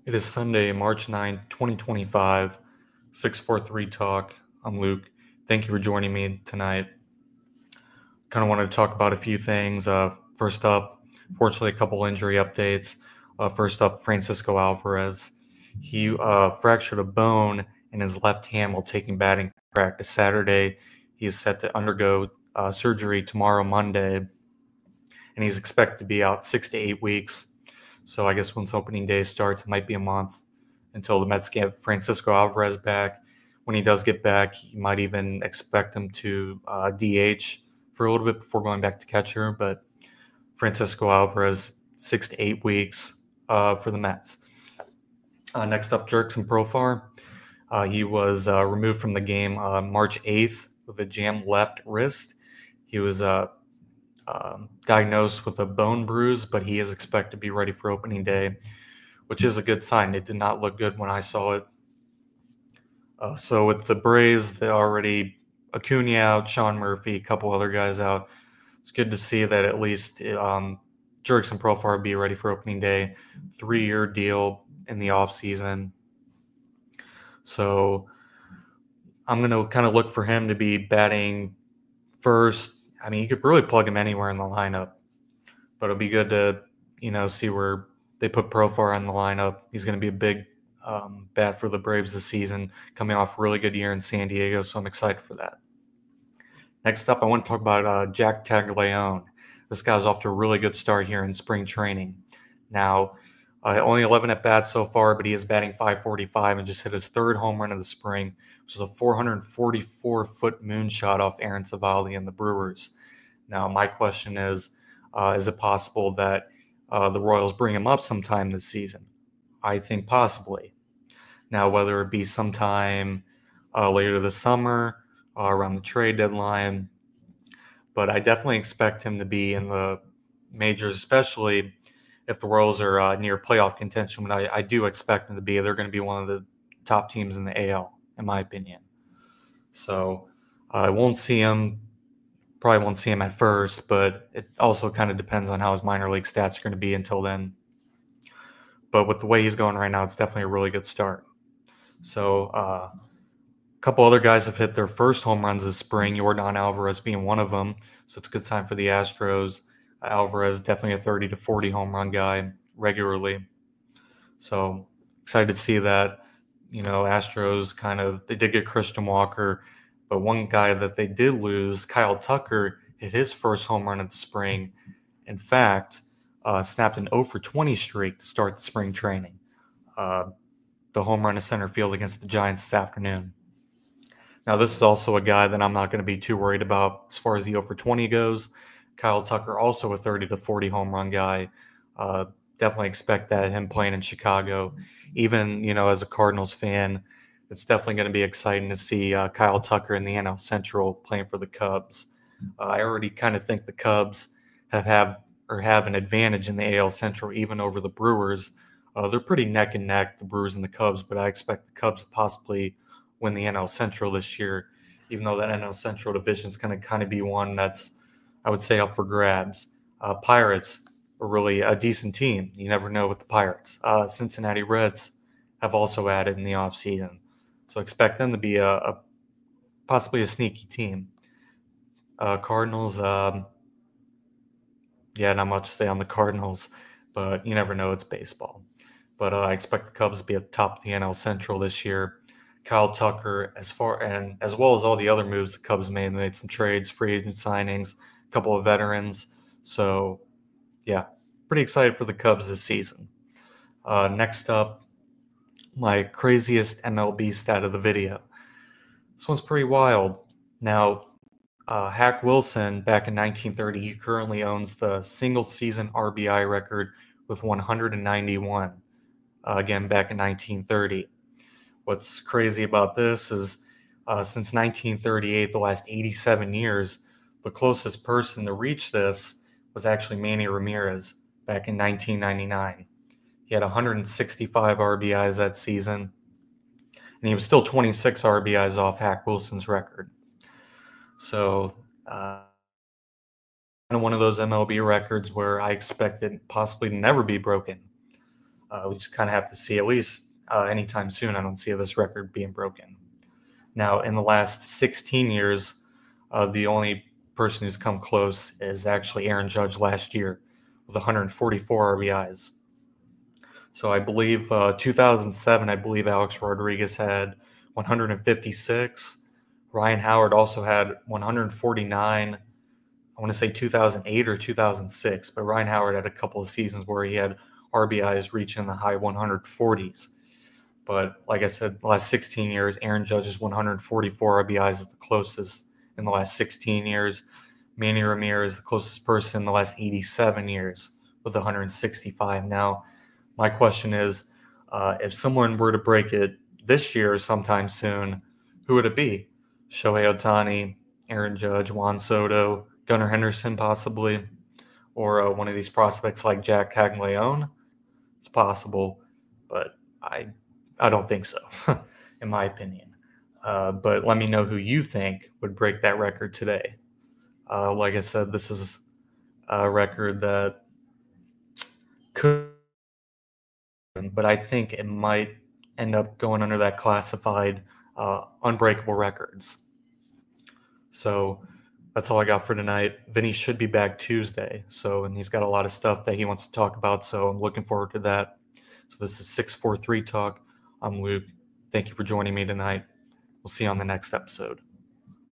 It is Sunday, March 9th, 2025, 643 Talk. I'm Luke. Thank you for joining me tonight. Kind of wanted to talk about a few things. First up, fortunately, a couple injury updates. First up, Francisco Alvarez. He fractured a bone in his left hand while taking batting practice Saturday. He is set to undergo surgery tomorrow, Monday, and he's expected to be out 6 to 8 weeks. So I guess once opening day starts, it might be a month until the Mets get Francisco Alvarez back. When he does get back, you might even expect him to DH for a little bit before going back to catcher. But Francisco Alvarez, 6 to 8 weeks for the Mets. Next up, Jurickson Profar. He was removed from the game March 8th with a jammed left wrist. He was diagnosed with a bone bruise, but he is expected to be ready for opening day, which is a good sign. It did not look good when I saw it. So with the Braves, they already Acuna out, Sean Murphy, a couple other guys out. It's good to see that at least Jurickson Profar be ready for opening day. 3-year deal in the offseason. So I'm going to kind of look for him to be batting first. I mean, you could really plug him anywhere in the lineup, but it'll be good to, see where they put Profar on the lineup. He's going to be a big bat for the Braves this season, coming off a really good year in San Diego, so I'm excited for that. Next up, I want to talk about Jac Caglianone. This guy's off to a really good start here in spring training. Now, only 11 at-bats so far, but he is batting .545 and just hit his third home run of the spring, which is a 444-foot moonshot off Aaron Civale and the Brewers. Now, my question is it possible that the Royals bring him up sometime this season? I think possibly. Now, whether it be sometime later this summer, around the trade deadline, but I definitely expect him to be in the majors, especially if the Royals are near playoff contention. But I do expect them to be. They're going to be one of the top teams in the AL, in my opinion. So I won't see him. Probably won't see him at first, but it also kind of depends on how his minor league stats are going to be until then. But with the way he's going right now, it's definitely a really good start. So a couple other guys have hit their first home runs this spring, Yordan Alvarez being one of them. So it's a good sign for the Astros. Alvarez, definitely a 30 to 40 home run guy regularly. So excited to see that. Astros they did get Christian Walker, but one guy that they did lose, Kyle Tucker, hit his first home run of the spring. In fact, snapped an 0 for 20 streak to start the spring training. The home run to center field against the Giants this afternoon. Now, this is also a guy that I'm not going to be too worried about as far as the 0 for 20 goes. Kyle Tucker, also a 30 to 40 home run guy. Definitely expect that, him playing in Chicago. Even, as a Cardinals fan, it's definitely going to be exciting to see Kyle Tucker in the NL Central playing for the Cubs. I already kind of think the Cubs have an advantage in the AL Central, even over the Brewers. They're pretty neck and neck, the Brewers and the Cubs, but I expect the Cubs to possibly win the NL Central this year, even though that NL Central division is going to kind of be one that's, I would say, up for grabs. Pirates are really a decent team. You never know with the Pirates. Cincinnati Reds have also added in the offseason. So expect them to be possibly a sneaky team. Cardinals, not much to say on the Cardinals, but you never know. It's baseball. But I expect the Cubs to be at the top of the NL Central this year. Kyle Tucker, as well as all the other moves the Cubs made. They made some trades, free agent signings, a couple of veterans. So, yeah, pretty excited for the Cubs this season. Next up, my craziest MLB stat of the video. This one's pretty wild. Now, Hack Wilson, back in 1930, he currently owns the single-season RBI record with 191, again, back in 1930. What's crazy about this is since 1938, the last 87 years, the closest person to reach this was actually Manny Ramirez back in 1999. He had 165 RBIs that season, and he was still 26 RBIs off Hack Wilson's record. So one of those MLB records where I expect it possibly to never be broken. We just kind of have to see, at least anytime soon. I don't see this record being broken. Now, in the last 16 years, the only person who's come close is actually Aaron Judge last year with 144 RBIs. So I believe 2007, I believe Alex Rodriguez had 156. Ryan Howard also had 149. I want to say 2008 or 2006, but Ryan Howard had a couple of seasons where he had RBIs reaching the high 140s. But like I said, the last 16 years, Aaron Judge's 144 RBIs is the closest in the last 16 years. Manny Ramirez is the closest person in the last 87 years with 165. Now, my question is, if someone were to break it this year or sometime soon, who would it be? Shohei Ohtani, Aaron Judge, Juan Soto, Gunnar Henderson possibly, or one of these prospects like Jac Caglianone? It's possible, but I don't think so, in my opinion. But let me know who you think would break that record today. Like I said, this is a record that could, but I think it might end up going under that classified unbreakable records. So that's all I got for tonight. Vinny should be back Tuesday, and he's got a lot of stuff that he wants to talk about, so I'm looking forward to that. So this is 643 Talk. I'm Luke. Thank you for joining me tonight. We'll see you on the next episode.